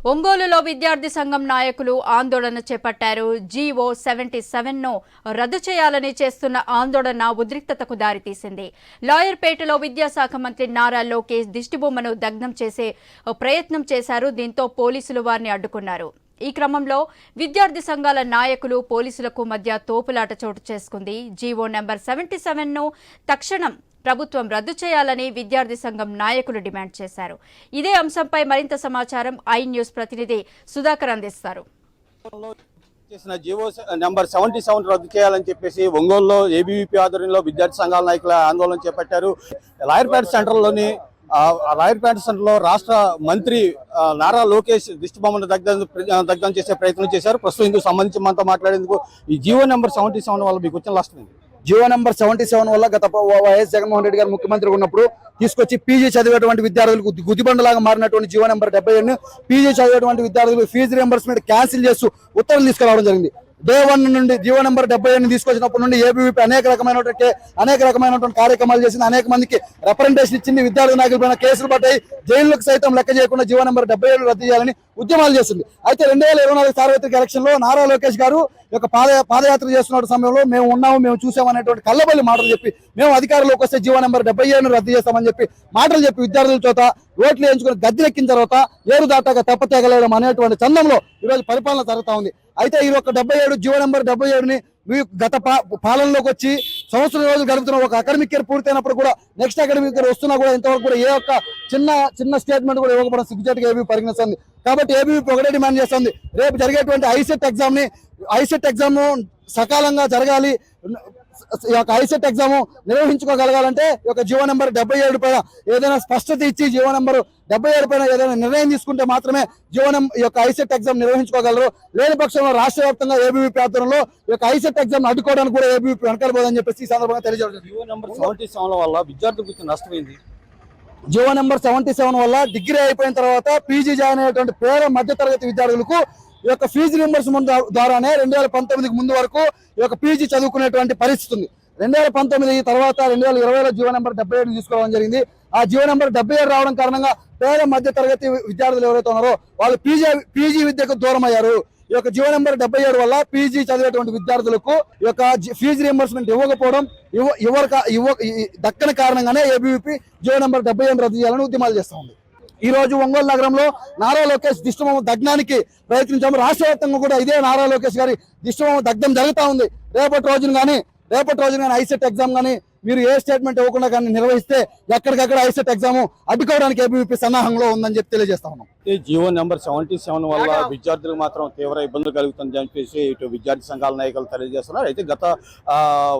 ఒంగోలులో విద్యార్థి సంఘం నాయకులు ఆందోళన చేపట్టారు. జీవో 77ను రద్దు చేయాలని చేస్తున్న ఆందోళన ఉద్రిక్తతకు దారితీసింది. లాయర్పేటలో విద్యాశాఖ మంత్రి నారా లోకేష్ దిష్టిబొమ్మను దగ్ధం చేసే ప్రయత్నం చేశారు. దీంతో పోలీసులు వారిని అడ్డుకున్నారు. ఈ క్రమంలో విద్యార్థి సంఘాల నాయకులు పోలీసులకు మధ్య తోపులాట చోటు చేసుకుంది. జీవో నెంబర్ 77ను తక్షణం ప్రభుత్వం రద్దు చేయాలని విద్యార్థి సంఘం నాయకులు డిమాండ్ చేశారు. ఇదే అంశంపై మరింత సమాచారం ఐ న్యూస్ ప్రతినిధి సుధాకర్ అందిస్తారు. జీవో నెంబర్ 77 రద్దు చేయాలని చెప్పేసి ఒంగోలులో ఏబీవీపీ ఆధ్వర్యంలో విద్యార్థి సంఘాల నాయకుల ఆందోళన చేపట్టారు. లాయర్పేట సెంటర్లో రాష్ట్ర మంత్రి నారా లోకేష్ దిష్టిబొమ్మను దగ్ధం చేసే ప్రయత్నం చేశారు. ప్రస్తుతం ఇందుకు సంబంధించి మనతో మాట్లాడేందుకు ఈ జీవో నెంబర్ 77 వల్ల మీకు వచ్చిన నష్టం జీవో నెంబర్ 77 వల్ల గత వైఎస్ జగన్మోహన్ రెడ్డి గారు ముఖ్యమంత్రి ఉన్నప్పుడు తీసుకొచ్చి పీజీ చదివేటువంటి విద్యార్థులకు గుదిబండలాగా మారినటువంటి జీవో నెంబర్ 77 పీజీ చదివేటువంటి విద్యార్థులకు ఫీజు రియంబర్స్మెంట్ క్యాన్సిల్ చేస్తూ ఉత్తర్వులు తీసుకురావడం జరిగింది. డే 1 నుండి జీవో నెంబర్ 77 తీసుకొచ్చినప్పటి నుండి ఏబీవీపీ అనేక రకమైనటువంటి కార్యక్రమాలు చేసింది. అనేక మందికి రిప్రజెంటేషన్ ఇచ్చింది. విద్యార్థి నాయకుల పైన కేసులు పడ్డాయి. జైలులకు సైతం లెక్క చేయకుండా జీవో నెంబర్ 77 రద్దు చేయాలని ఉద్యమాలు చేస్తుంది. అయితే 2024 సార్వత్రిక ఎలక్షన్ లో నారా లోకేష్ గారు పాదయాత్ర చేస్తున్న సమయంలో మేము చూసామనేటువంటి కళ్ళబల్లి మాటలు చెప్పి మేము అధికారంలోకి వస్తే జీవో నెంబర్ 77 రద్దు చేస్తామని చెప్పి మాటలు చెప్పి విద్యార్థుల చేత ఓట్లు వేయించుకుని గద్దెనెక్కిన తర్వాత ఏరు దాటాక తెగలేయడం అనేటువంటి చందంలో ఈరోజు పరిపాలన జరుగుతూ ఉంది. అయితే ఈ 77 జీవో నెంబర్ 77ని గత పాలనలోకి వచ్చి సంవత్సరం రోజులు గడుపుతున్న ఒక అకాడమిక్ ఇయర్ పూర్తయినప్పుడు కూడా నెక్స్ట్ అకాడమిక్ ఇయర్ వస్తున్నా కూడా ఇంతవరకు కూడా ఏ ఒక్క చిన్న స్టేట్మెంట్ కూడా ఇవ్వకపోవడం సిగ్గుచేటుగా ఏబీవీ పరిగణిస్తుంది. కాబట్టి ఏబీవీ ఒకటే డిమాండ్ చేస్తుంది, రేపు జరిగేటువంటి ఐసెట్ ఎగ్జామ్ సకాలంగా జరగాలి. ఈ యొక్క ఐసెట్ ఎగ్జామ్ నిర్వహించుకోగలగాలంటే ఈ యొక్క జీవో నెంబర్ 77 పైన ఏదైనా స్పష్టత ఇచ్చి జీవో నెంబర్ 77 పైన ఏదైనా నిర్ణయం తీసుకుంటే మాత్రమే ఈ యొక్క ఐసెట్ ఎగ్జామ్ నిర్వహించుకోగలరు. లేని పక్షంలో రాష్ట్ర వ్యాప్తంగా ఏబీవీపీ ఆధ్వర్యంలో ఈ యొక్క ఐసెట్ ఎగ్జామ్ అడ్డుకోవడానికి కూడా ఏబీవీపీ వెనకాలబోదని చెప్పేసి ఈ సందర్భంగా తెలియజేయడం. జీవో నెంబర్ 77 వల్ల విద్యార్థులకు నష్టమైంది. జీవో నెంబర్ 77 వల్ల డిగ్రీ అయిపోయిన తర్వాత పీజీ జాయిన్ అయ్యేటువంటి పేద మధ్యతరగతి విద్యార్థులకు ఈ యొక్క ఫీజు రింబర్స్మెంట్ ద్వారానే 2019కి ముందు వరకు ఈ యొక్క పీజీ చదువుకునేటువంటి పరిస్థితి ఉంది. 2019 తర్వాత 2020లో జీవో నెంబర్ 77 తీసుకోవడం జరిగింది. ఆ జీవో నెంబర్ 77 రావడం కారణంగా పేద మధ్య తరగతి విద్యార్థులు ఎవరైతే ఉన్నారో వాళ్ళు పీజీ విద్యకు దూరం అయ్యారు. ఈ యొక్క జీవో నెంబర్ 77 వల్ల పీజీ చదివేటువంటి విద్యార్థులకు ఈ యొక్క ఫీజు రియంబర్స్మెంట్ ఇవ్వకపోవడం దక్కని కారణంగానే ఏబీవీపీ జీవో నెంబర్ 77 రద్దు చేయాలని ఉద్యమాలు చేస్తూ ఉంది. ఈ రోజు ఒంగోలు నగరంలో నారా లోకేష్ దిష్టిబొమ్మ దగ్నానికి ప్రయత్నించాము. రాష్ట్ర వ్యాప్తంగా కూడా ఇదే నారా లోకేష్ గారి దిష్టిబొమ్మ దగ్ధం జరుగుతూ ఉంది. రేపటి రోజున కానీ ఐసెట్ ఎగ్జామ్ కానీ మీరు ఏ స్టేట్మెంట్ ఇవ్వకుండా కానీ నిర్వహిస్తే ఎక్కడికక్కడ ఐసెట్ ఎగ్జామ్ అడ్డుకోవడానికి ఏబీవీపీ సన్నాహంలో ఉందని చెప్పి తెలియజేస్తా ఉన్నాం. జీవో నెంబర్ 77 వల్ల విద్యార్థులకు మాత్రం తీవ్ర ఇబ్బందులు కలుగుతుందని చెప్పేసి ఇటు విద్యార్థి సంఘాల నాయకులు తెలియజేస్తున్నారు. అయితే గత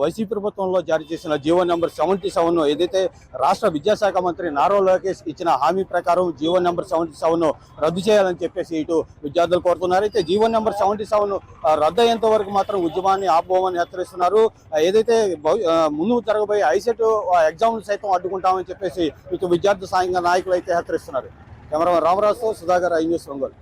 వైసీపీ ప్రభుత్వంలో జారీ చేసిన జీవో నెంబర్ 77 ఏదైతే రాష్ట్ర విద్యాశాఖ మంత్రి నారా లోకేష్ ఇచ్చిన హామీ ప్రకారం జీవో నెంబర్ 77 రద్దు చేయాలని చెప్పేసి ఇటు విద్యార్థులు కోరుతున్నారు. అయితే జీవో నెంబర్ 77 రద్దు అయ్యేంత వరకు మాత్రం ఉద్యమాన్ని ఆపబోమని హెచ్చరిస్తున్నారు. ఏదైతే ముందు జరగబోయే ఐసెట్ ఎగ్జామ్ సైతం అడ్డుకుంటామని చెప్పేసి ఇటు విద్యార్థి సంఘ నాయకులు అయితే హెచ్చరిస్తున్నారు. కెమెరామెన్ రామరాజుతో సుధాకర్, ఐ న్యూస్ ఒంగోలు.